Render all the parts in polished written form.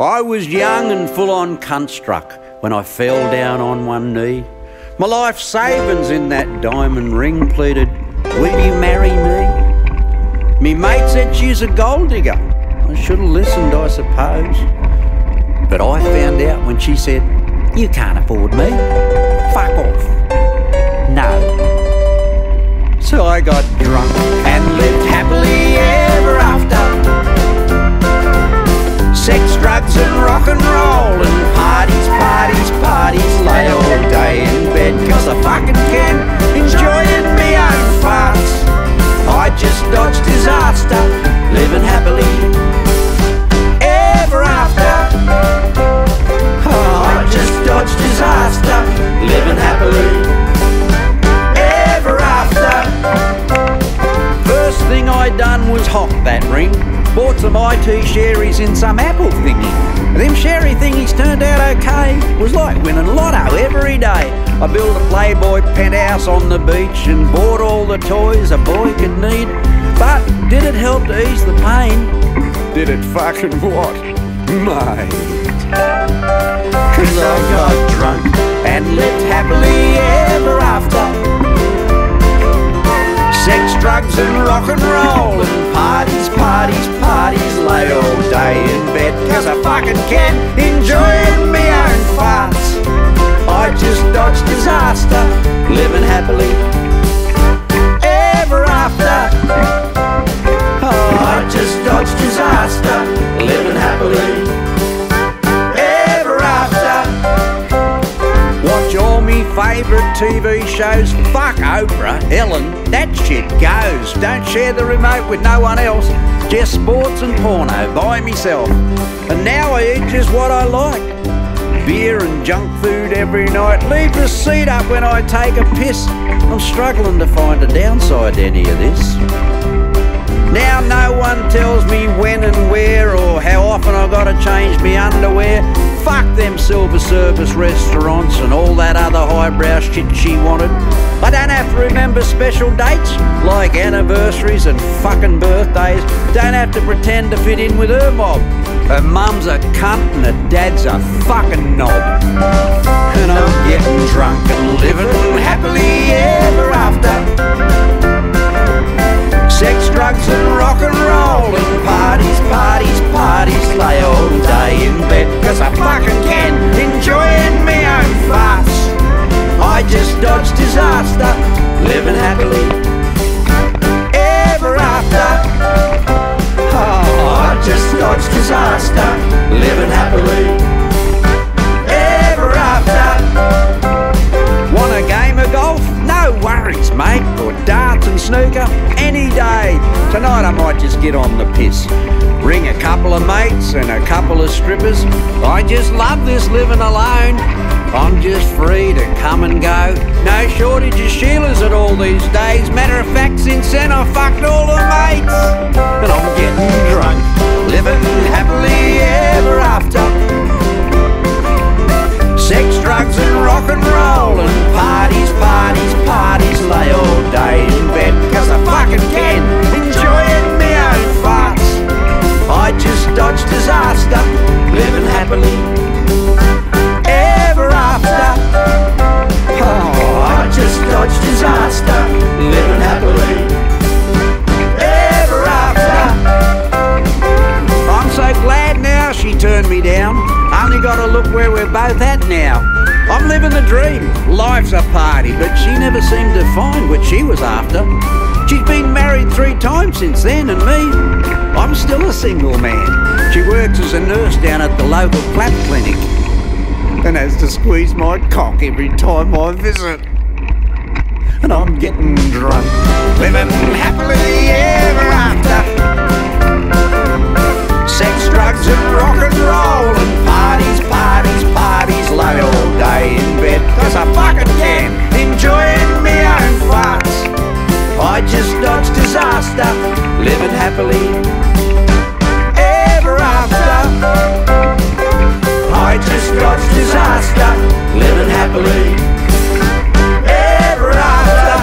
I was young and full on cunt struck when I fell down on one knee. My life savings in that diamond ring pleaded, will you marry me? Me mate said she's a gold digger. I should have listened, I suppose. But I found out when she said, you can't afford me. Fuck off. No. So I got drunk and lived happily ever after. Sex, drugs and rock and roll and parties, parties, parties. Lay all day in bed cause I fucking can, enjoying me own farts. I just dodged disaster, living happily ever after. Oh, I just dodged disaster, living happily ever after. First thing I done was hop that ring. Bought some IT sherries in some Apple thingy. Them sherry thingies turned out okay. Was like winning lotto every day. I built a Playboy penthouse on the beach and bought all the toys a boy could need. But did it help to ease the pain? Did it fucking what? Mate. Cause I got drunk and lived happily ever after. Sex, drugs and rock and roll and parties, parties, parties. Lay all day in bed cause I fucking can, enjoying me own farts. I just dodged disaster, living happily ever after. Oh, I just dodged disaster, living happily ever after. Watch all me favourite TV shows. Fuck Oprah, Ellen, that shit goes. Don't share the remote with no one else. Just sports and porno by myself. And now I eat just what I like. Beer and junk food every night. Leave the seat up when I take a piss. I'm struggling to find a downside to any of this. Now no one tells me when and where or how often I've got to change me underwear. Fuck them silver service restaurants and all that other highbrow shit she wanted. I don't have to remember special dates like anniversaries and fucking birthdays. Don't have to pretend to fit in with her mob. Her mum's a cunt and her dad's a fucking knob. And I'm getting drunk and living happily ever after. Sex, drugs and rock and roll and parties, parties, parties. Lay all day in bed cause I fucking can, enjoying me own farts. I just dodged disaster, living happily ever after. Oh, I just dodged disaster, living happily ever after. Want a game of golf? No worries, mate. Or darts and snooker? Any day. Tonight I might just get on the piss. Ring a couple of mates and a couple of strippers. I just love this living alone. I'm just free to come and go. No shortage of Sheilas at all these days. Matter of fact, since then I fucked all the mates. And I'm getting drunk, living happily ever after. Sex, drugs and rock and roll and parties, parties, parties. Lay all day in bed cause I fucking can, enjoying me own farts. I just dodged disaster, living happily ever after. Oh, I just dodged disaster, living happily ever after. I'm so glad now she turned me down. Only gotta look where we're both at now. I'm living the dream, life's a party, but she never seemed to find what she was after. She's been married 3 times since then, and me, I'm still a single man. She works as a nurse down at the local clap clinic and has to squeeze my cock every time I visit. And I'm getting drunk, living happily ever after. Sex, drugs and rock and roll and parties, parties, parties. Lay all day in bed cause I fucking can, enjoying me own farts. I just dodged disaster, living happily ever after. I just dodged disaster, living happily ever after.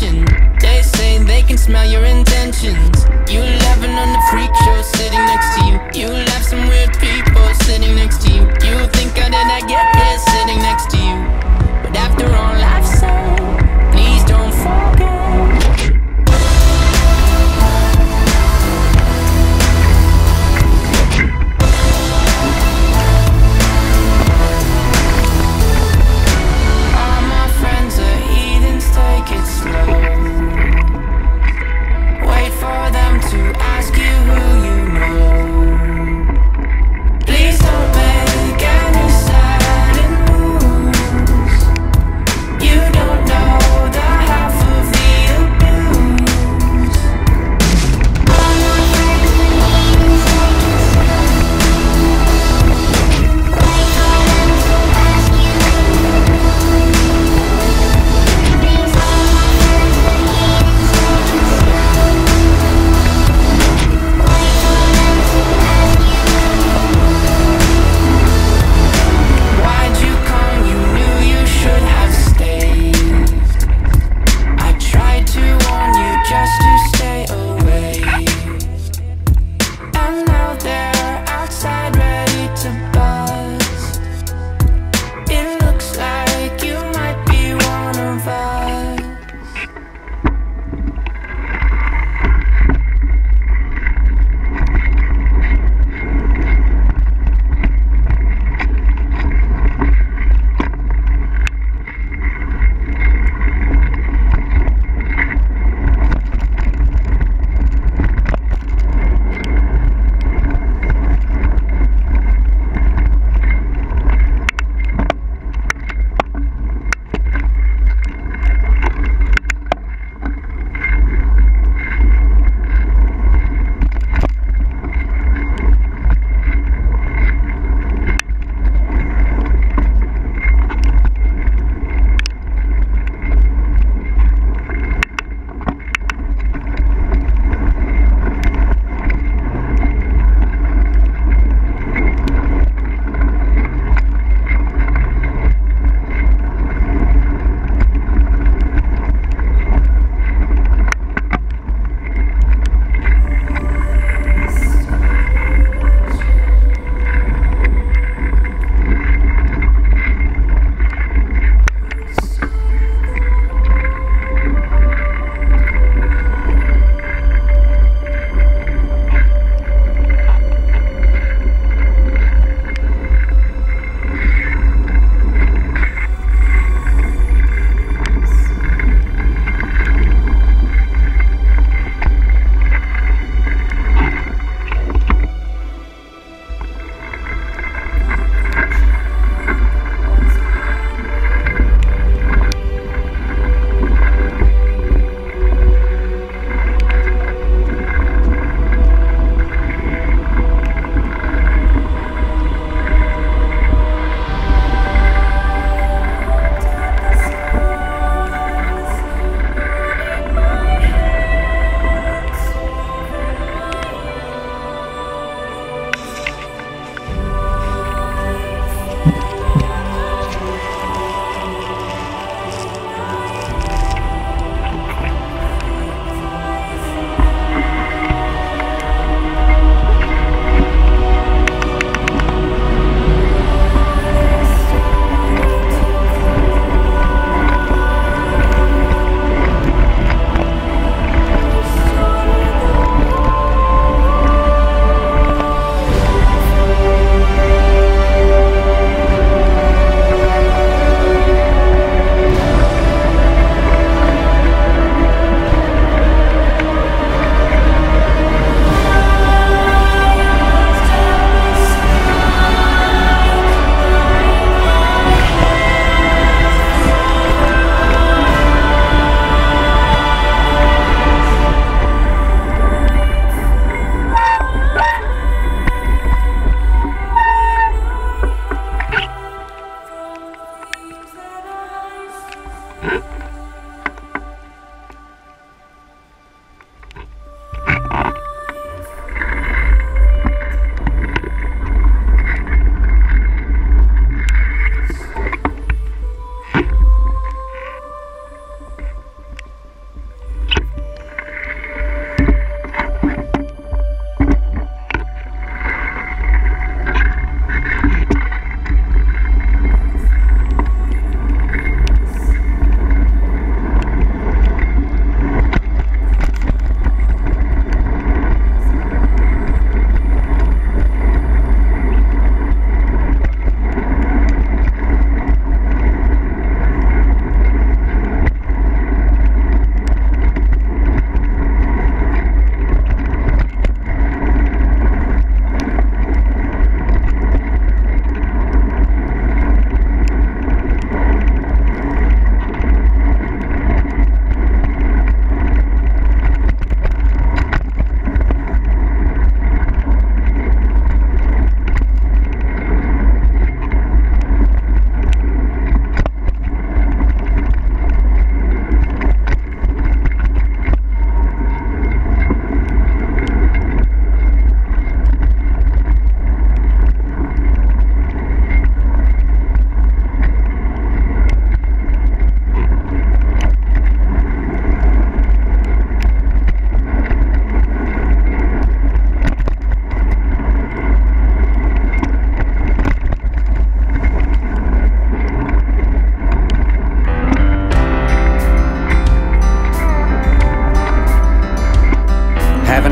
attention. They say they can smell your intentions. You laughing on the freak show sitting next to you. You laugh some weird people sitting next to you. You think how did I get here sitting next to you? But after all I've said, please don't forget. Take it slow. Wait for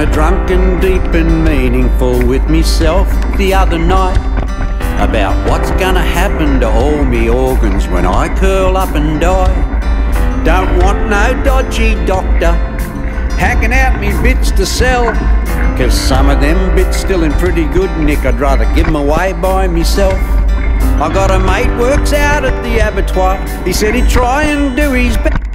Kinda drunk and deep and meaningful with myself the other night, about what's gonna happen to all me organs when I curl up and die. Don't want no dodgy doctor hacking out me bits to sell, 'cause some of them bits still in pretty good nick. I'd rather give 'em away by myself. I got a mate works out at the abattoir. He said he'd try and do his best